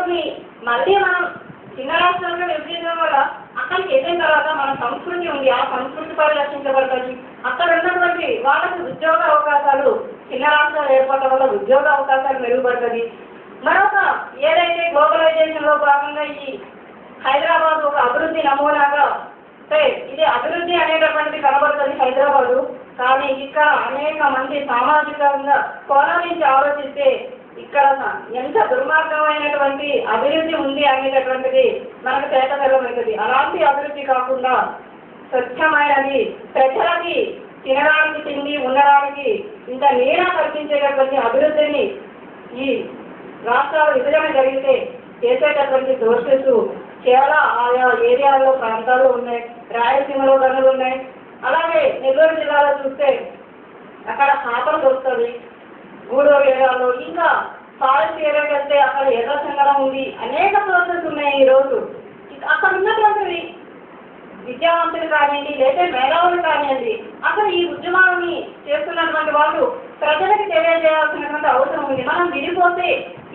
రాష్ట్రంలోకి మళ్ళీ మనం చిన్న రాష్ట్రాలుగా విభజించడం వల్ల అక్కడికి వెళ్ళిన తర్వాత మన సంస్కృతి ఉంది, ఆ సంస్కృతి పరిరక్షించబడుతుంది. అక్కడ ఉన్నటువంటి వాళ్ళకి ఉద్యోగ అవకాశాలు చిన్న రాష్ట్రాలు ఏర్పడడం వల్ల ఉద్యోగ అవకాశాలు మెరుగుపడుతుంది. మరొక ఏదైతే గ్లోబలైజేషన్లో భాగంగా ఈ హైదరాబాద్ ఒక అభివృద్ధి నమూనాగా ఇది అభివృద్ధి అనేటటువంటిది కనబడుతుంది హైదరాబాదు. కానీ ఇక్కడ అనేక మంది సామాజికంగా కోణం నుంచి ఆలోచిస్తే ఇక్కడ ఎంత దుర్మార్గమైనటువంటి అభివృద్ధి ఉంది అనేటటువంటిది మనకు తేటతెల్లమవుతుంది. అలాంటి అభివృద్ధి కాకుండా స్వచ్ఛమైనది, ప్రజలకి తినడానికి తిండి, ఉండడానికి ఇంత నీడ కల్పించేటటువంటి అభివృద్ధిని ఈ రాష్ట్రాల విభజన జరిగితే చేసేటటువంటి సోర్సెస్ చాలా ఆయా ఏరియాల్లో ప్రాంతాల్లో ఉన్నాయి. రాయలసీమలో గనులు ఉన్నాయి. అలాగే నెల్లూరు జిల్లాలో చూస్తే అక్కడ హాపర్ దొరుకుతుంది. గూడూరు ఏరియాలో ఇంకా ఫారెస్ట్ ఏరియాకి వెళ్తే అక్కడ ఎర్ర సంగరం ఉంది. అనేక సోర్సెస్ ఉన్నాయి. ఈరోజు అక్కడ ఉన్నటువంటి విద్యావంతులు కానివ్వండి, లేదా మేధావులు కానివ్వండి, అసలు ఈ ఉద్యమాన్ని చేస్తున్నటువంటి వాళ్ళు ప్రజలకు తెలియజేయాల్సినటువంటి అవసరం ఉంది. మనం విడిపోతే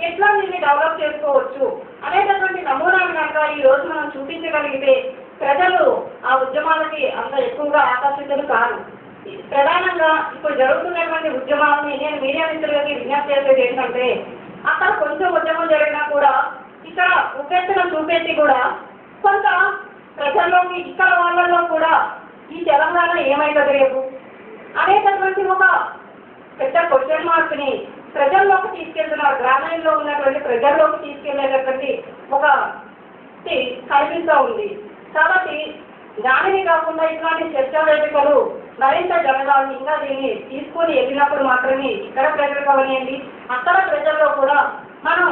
ఎట్లా దీన్ని డెవలప్ చేసుకోవచ్చు అనేటటువంటి నమూనాను కనుక ఈ రోజు మనం చూపించగలిగితే ప్రజలు ఆ ఉద్యమాలకి అంత ఎక్కువగా ఆకర్షితులు కాదు. ప్రధానంగా ఇప్పుడు జరుగుతున్నటువంటి ఉద్యమాలని నేను మీడియా మిత్రులకి విజ్ఞప్తి చేసేది ఏంటంటే, అక్కడ కొంచెం ఉద్యమం జరిగినా కూడా ఇక్కడ ఉపేక్షణ చూపెట్టి కూడా కొంత ప్రజల్లోకి ఇక్కడ వాళ్ళలో కూడా ఈ తెలంగాణ ఏమైతుంది రేపు అనేటటువంటి ఒక పెద్ద క్వశ్చన్ మార్క్ని ప్రజల్లోకి తీసుకెళ్తున్నారు. గ్రామీణంలో ఉన్నటువంటి ప్రజల్లోకి తీసుకెళ్లేటటువంటి ఒక కనిపిస్తూ ఉంది. కాబట్టి దానిని కాకుండా ఇట్లాంటి చర్చా వేదికలు మరింత జరగాలి. ఇంకా దీన్ని తీసుకొని వెళ్ళినప్పుడు మాత్రమే ఇక్కడ ప్రజలు అవనియండి, అక్కడ ప్రజల్లో కూడా మనం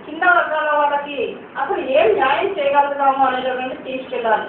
కింద వర్గాల వాళ్ళకి అసలు ఏం న్యాయం చేయగలుగుతాము అనేటటువంటి తీసుకెళ్ళాలి.